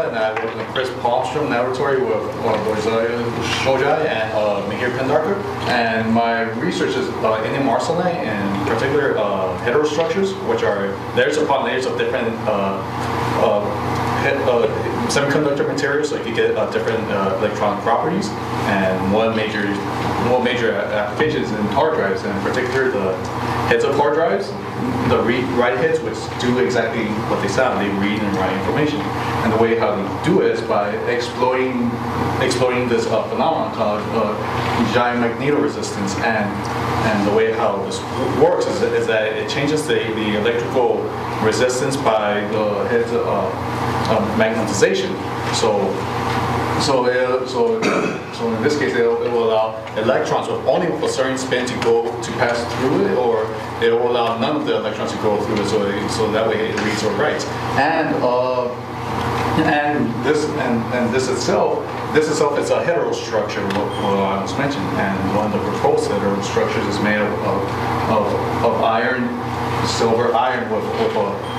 Levya, and I work in the Chris Palmstrom Laboratory with Borzai Shojai and Mihir Pendarkar. And my research is indium arsenide, and in particular heterostructures, which are layers upon layers of different semiconductor materials, so you can get different electronic properties. And one major application is in hard drives, and in particular the heads of hard drives, the read-write heads, which do exactly what they sound. They read and write information. And the way how they do it is by exploiting this phenomenon called giant magnetoresistance. And the way how this works is that it changes the electrical resistance by the heads of magnetization. So in this case, it will allow electrons with only a certain spin to pass through it, or it will allow none of the electrons to go through it. So that way it reads or writes. And this itself is a heterostructure, what I was mentioning. And one of the proposed heterostructures is made of iron, silver iron with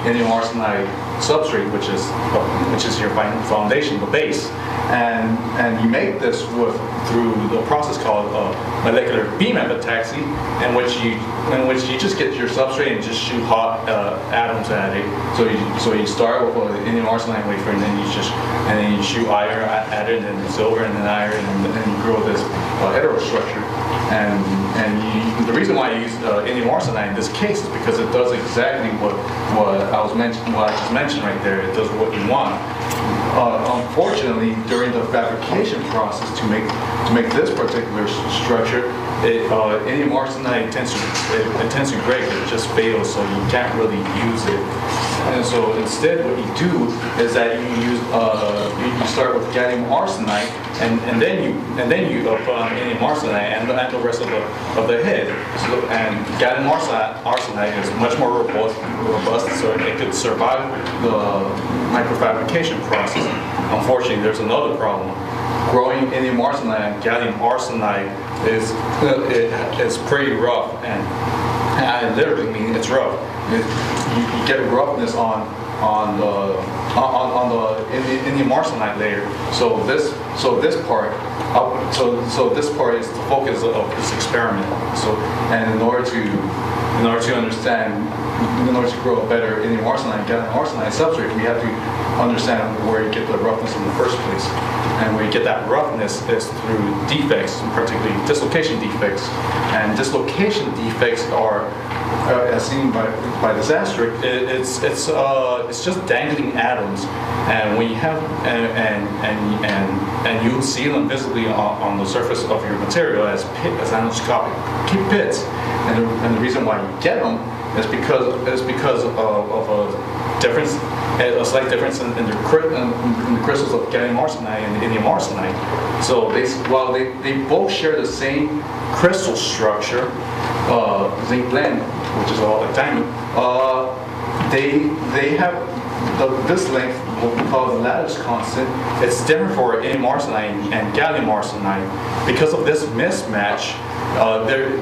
indium arsenide substrate, which is your foundation, the base. And you make this through the process called molecular beam epitaxy, in which you just get your substrate and just shoot hot atoms at it. So you start with an indium arsenide wafer, and then you shoot iron at it, and then silver, and then iron, and then you grow this heterostructure. And the reason why I use indium arsenide in this case is because it does exactly what I just mentioned right there. It does what you want. Unfortunately, during the fabrication process to make this particular structure, indium arsenide tends to break. It just fails, so you can't really use it. And so instead, what you do is that you start with gallium arsenide, and then you put on indium arsenide and the rest of the head. And gallium arsenide is much more robust, so it could survive the microfabrication process. Unfortunately, there's another problem. Growing indium arsenide and gallium arsenide is pretty rough, and I literally mean it's rough. You get roughness on the indium arsenide layer. So this part is the focus of this experiment. And in order to understand, in order to grow a better indium arsenide and gallium arsenide substrate, we have to understand where you get the roughness in the first place. And where you get that roughness is through defects, particularly dislocation defects. And dislocation defects are, as seen by this asterisk, it's just dangling atoms, and when you have and you'll see them visibly on the surface of your material as anisotropy pits. And the reason why you get them is because of a difference, a slight difference in the crystals of gallium arsenide and indium arsenide. So while they both share the same crystal structure, zinc blende, which is all the diamond, they have this length, what we call the lattice constant. It's different for indium arsenide and gallium arsenide. Because of this mismatch,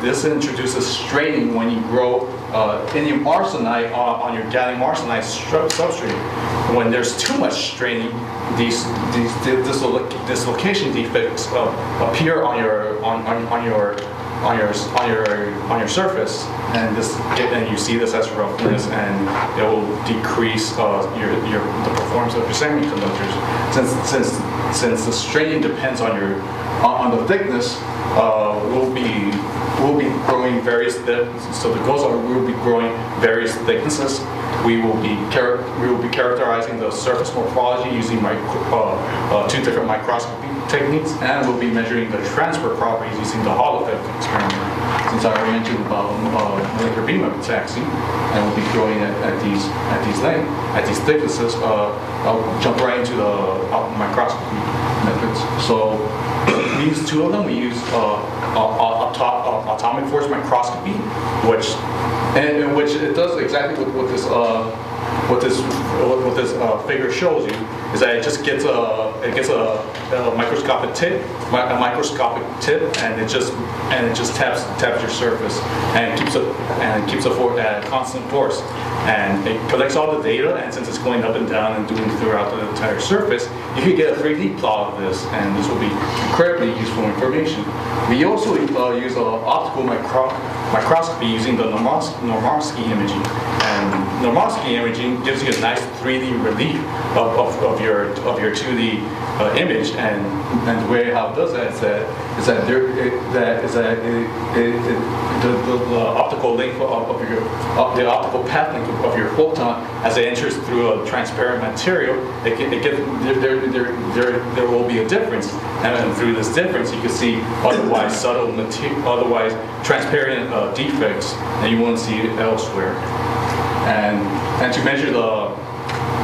this introduces straining when you grow indium arsenide on your gallium arsenide substrate. When there's too much straining, these dislocation defects appear on your surface, and you see this as roughness, and it will decrease the performance of your semiconductors. Since the straining depends on the thickness, we'll be growing various so the goals are we'll be growing various thicknesses. We will be characterizing the surface morphology using two different microscopy techniques, and we'll be measuring the transfer properties using the Holophilic experiment. Since I already mentioned about molecular beam epitaxy, and we'll be growing at these thicknesses, I'll jump right into the microscopy methods. So these two of them, we use atomic force microscopy, which it does exactly what this figure shows you, is that it just gets a microscopic tip, and it just taps your surface, and it keeps a at a constant force. and it collects all the data, and since it's going up and down and doing throughout the entire surface, you can get a 3D plot of this, and this will be incredibly useful information. We also use optical microscopy using the Normarsky imaging. And Normarsky imaging gives you a nice 3D relief of your 2D image, and the way how it does that is that the optical length of the optical path length of your photon as it enters through a transparent material, there will be a difference, and through this difference you can see otherwise subtle otherwise transparent defects that you won't see elsewhere. And to measure the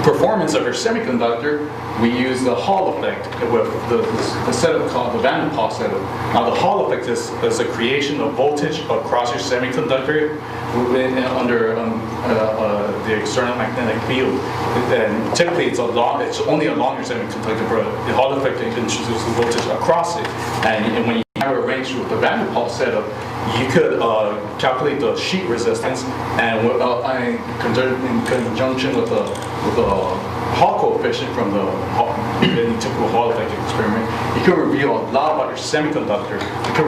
performance of your semiconductor, we use the Hall effect with the setup called the Van der Pol setup. Now the Hall effect is a creation of voltage across your semiconductor under the external magnetic field. And typically it's only along your semiconductor, but the Hall effect introduces voltage across it. And when you have it arranged with the Van der Pol setup, you could calculate the sheet resistance, and in conjunction with the Hall coefficient from the typical Hall effect experiment, you could reveal a lot about your semiconductor. You could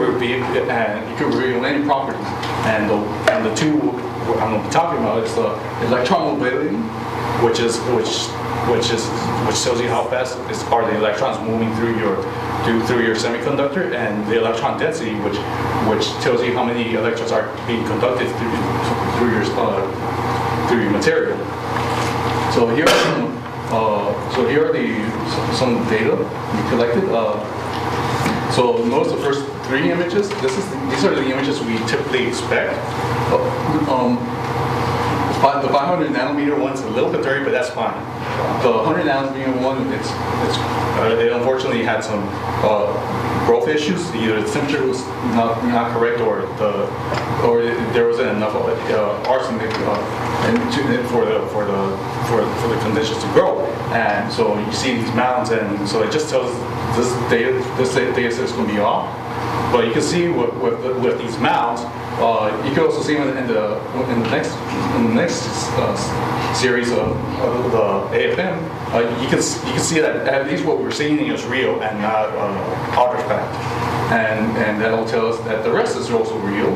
reveal any properties, and the two I'm going to be talking about is the electron mobility, which tells you how fast are the electrons moving through your semiconductor, and the electron density, which tells you how many electrons are being conducted through your material. So here are some data we collected. So notice the first three images. These are the images we typically expect. The 500 nanometer one's a little bit dirty, but that's fine. The 100 nanometer one, it unfortunately had some growth issues. Either the temperature was not correct, or there wasn't enough arsenic for the conditions to grow. And so you see these mounds, and so it just tells this data set is going to be off. But you can see with these mounds, you can also see them in the next series of the AFM. You can see that at least what we're seeing is real and not artifact, and that'll tell us that the rest is also real.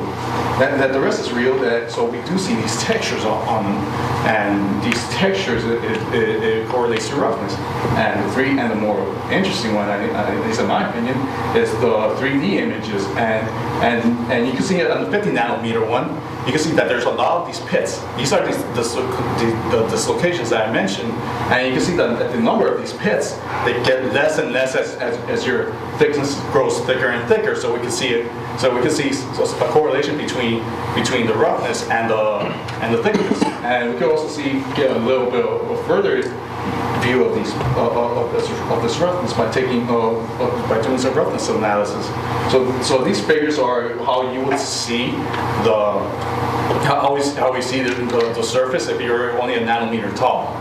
That the rest is real. So we do see these textures on them, and these textures it correlates to roughness. And the more interesting one, at least in my opinion, is the 3D images. And you can see it on the 50 nanometer one. You can see that there's a lot of these pits. These are the dislocations that I mentioned, and you can see that the number of these pits, they get less and less as your thickness grows thicker and thicker. So we can see it. So we can see a correlation between the roughness and the thickness, and we can also get a little bit of a further view of this roughness by doing some roughness analysis. So these figures are how you would see how we see the surface if you're only a nanometer tall,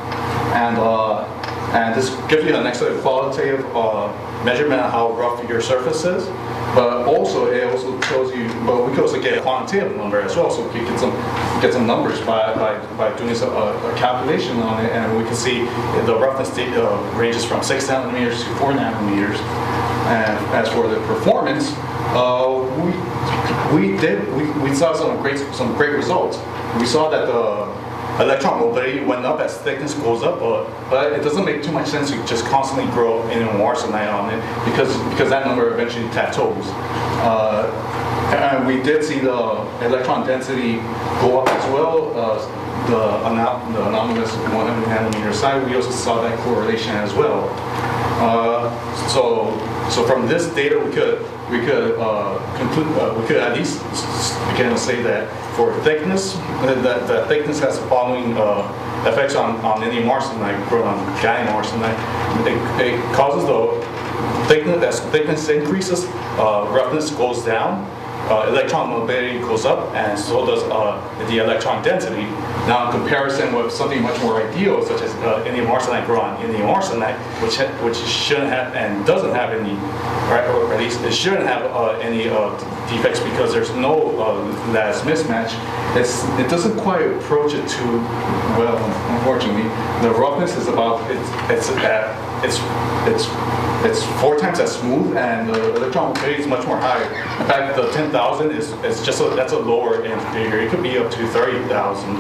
and this gives you an excellent qualitative measurement of how rough your surface is. But also it also tells you. But we can also get a quantitative number as well. So we can get some numbers by doing a calculation on it, and we can see the roughness ranges from 6 nanometers to 4 nanometers. And as for the performance, we saw some great results. We saw that the electron mobility went up as thickness goes up, but it doesn't make too much sense to just constantly grow indium arsenide on it because that number eventually plateaus. And we did see the electron density go up as well. The anomalous 100 nanometer side, we also saw that correlation as well. So from this data, we could conclude, we could at least begin to say that for thickness, that thickness has the following effects on indium arsenide, grown on gallium arsenide. It causes the thickness, as thickness increases, roughness goes down, electron mobility goes up, and so does the electron density. Now, in comparison with something much more ideal, such as indium arsenide boron, indium arsenide, which shouldn't have and doesn't have any, right, or at least it shouldn't have any defects because there's no lattice mismatch. It doesn't quite approach it too well, unfortunately. The roughness is about it's 4 times as smooth, and the electron mobility is much more higher. In fact, the 10,000 is just that's a lower end figure. It could be up to 30,000.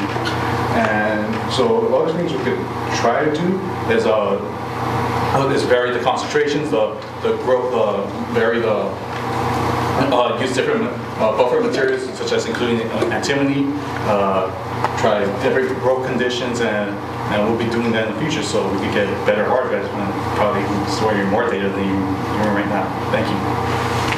And so other things we could try to do is vary the concentrations, the growth, vary the use different buffer materials, such as including antimony, try different growth conditions, and we'll be doing that in the future so we can get better hard guys and probably storing more data than you are right now. Thank you.